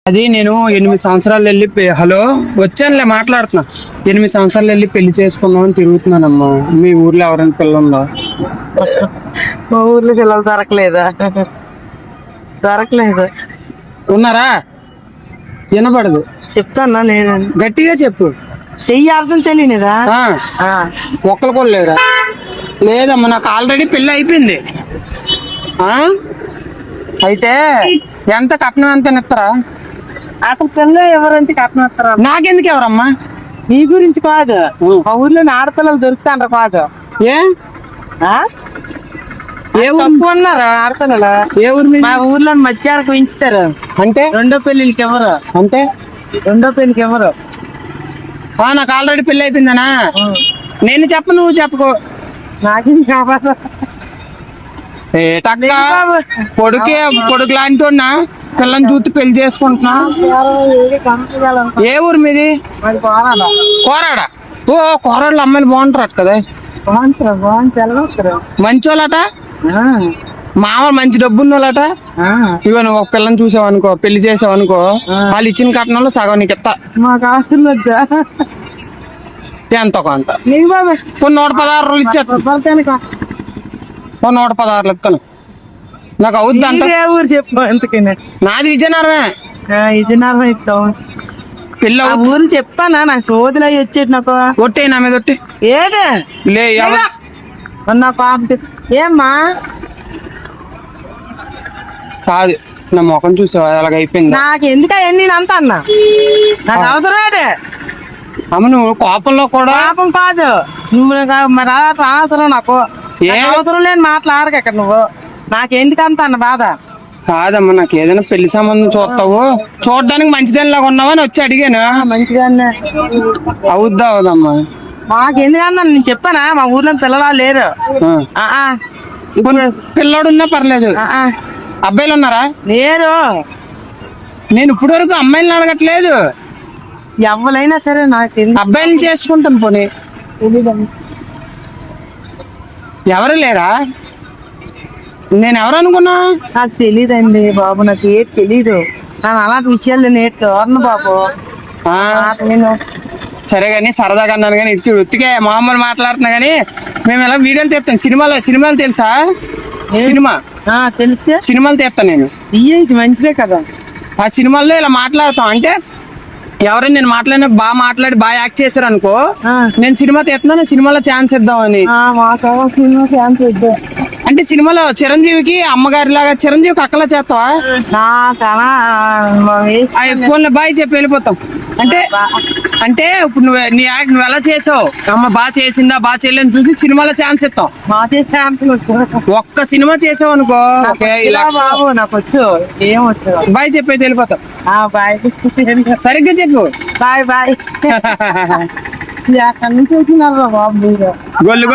అది నేను 8 సంవత్సరాలు వెళ్ళి హలో వచ్చానులే మాట్లాడుతున్నా. 8 సంవత్సరాలు వెళ్ళి పెళ్లి చేసుకుందామని తిరుగుతున్నానమ్మా. మీ ఊర్లో ఎవరైనా పిల్ల ఉందా? మా ఊర్లో పిల్లలు దొరకలేదు. ఉన్నారా? వినపడదు. చెప్తానా లేదని గట్టిగా చెప్పు. చెయ్యి అర్థం తెలియనిదా? ఒక్కరు కూడా లేరా? లేదమ్మా, నాకు ఆల్రెడీ పెళ్లి అయిపోయింది. అయితే ఎంత కట్నం ఎంత ఇస్తారా? అతను పిల్ల ఎవరంటే కట్నం ఇస్తారా? నాకెందుకు ఎవరమ్మా? నీ గురించి కాదు, మా ఊర్లో ఆడపిల్లలు దొరుకుతాండ్ర కాదు. ఏ ఏ ఊరు ఉన్నారు ఆడపిల్లలు? ఏ ఊరు మీద? మా ఊర్లో మధ్యాహ్నం పెంచుతారు. అంటే రెండో పెళ్లికి ఎవరు? అంటే రెండో పెళ్లికి ఎవరు? నాకు ఆల్రెడీ పెళ్లి అయిపోయిందనా? నేను చెప్ప, నువ్వు చెప్పుకో. నాకేం కావాలి? పొడుగు లాంటి పిల్లని చూసి పెళ్లి చేసుకుంటున్నా. ఏ ఊరు మీది? కోరాడ. ఓ కోరాడలో అమ్మాయిలు బాగుంటారు కదా? మంచోళ్ళట, మామూలు మంచి డబ్బున్నోళ్ళట. ఇగో నువ్వు ఒక పిల్లని చూసావనుకో, పెళ్లి చేసావనుకో, వాళ్ళు ఇచ్చిన కట్నంలో సగం నీకు ఇస్తా. మాకు ఆస్తులు ఎంతో కొంత. కొన్ని 116 రోజులు ఇచ్చేస్తా. 116 ఇస్తాను. నాకు అవుద్ది అంట. ఊరు చెప్పు ఎంతకైనా. నాది విజయనగరమే. విజయనగరం ఇస్తాం. పిల్ల ఊరు చెప్పానా? నాకు సోదలు అయ్యి వచ్చేది. నాకు ఒట్టే, నా మీద ఒట్టి. ఏదే లే నాకు ఏమ్మా కాదు, నా ముఖం చూసావా అలాగ అయిపోయింది. నాకు ఎందుక నేను అంత అన్నా, నాకు అవసరమేదే. అమ్మ నువ్వు కోపంలో కూడా. పాపం కాదు, నువ్వు మరి అవసరం. నాకు అవసరం లేని మాట్లాడక ఇక్కడ నువ్వు. నాకెందుకంత అన్న బాధ కాదమ్మా, నాకు ఏదైనా పెళ్లి సంబంధం చూస్తావు, చూడడానికి మంచిదానిలాగా ఉన్నావని వచ్చి అడిగాను. మంచిగానే అవుద్దా? అవుదమ్మా. మాకెందుకన్నా నేను చెప్పానా? మా ఊర్లో పిల్లలు లేరు. పిల్లోడు ఉన్నా పర్లేదు. అబ్బాయిలు ఉన్నారా? లేరు. నేను ఇప్పటి వరకు అమ్మాయిలను అడగట్లేదు. ఎవరైనా సరే నాకు అబ్బాయిలను చేసుకుంటాను. పోనీ ఎవరు లేరా? నేను ఎవరు అనుకున్నా? నాకు తెలీదండి బాబు, నాకు ఏది తెలీదు. ನಾನು అలాంటి విషయాలు నేర్చు బాబు. నేను సరే గాని సరదాగా అన్నాను కానీ ఇచ్చి ఉత్తికే మామూలు మాట్లాడుతున్నా గానీ మేము ఎలా వీడియోలు తీస్తాం. సినిమాలు తెలుసా? సినిమా తెలుసు. సినిమాలు తీస్తాను నేను. ఇది మంచిదే కదా. ఆ సినిమాల్లో ఇలా మాట్లాడతాం అంటే ఎవరైనా నేను మాట్లాడిన బాగా యాక్ట్ చేశారు అనుకో, నేను సినిమా తీస్తున్నాను, సినిమాలో ఛాన్స్ ఇద్దామని. అంటే సినిమాలో చిరంజీవికి అమ్మగారి లాగా, చిరంజీవికి అక్కలా చేస్తావా? ఫోన్లో బాయ్ చెప్పి వెళ్ళిపోతాం. అంటే ఇప్పుడు నువ్వు ఎలా చేసావు, అమ్మ బాగా చేసిందా బాగా చేయలేని చూసి సినిమాలో ఛాన్స్ ఇస్తాం. ఒక్క సినిమా చేసావు అనుకో, నాకు వచ్చు. ఏం వచ్చు? బాయ్ చెప్పి వెళ్ళిపోతాం. బాయ్. సరిగ్గా చెప్పు. Bye bye. అక్కడి నుంచి వచ్చినారు బాబు. గొల్లు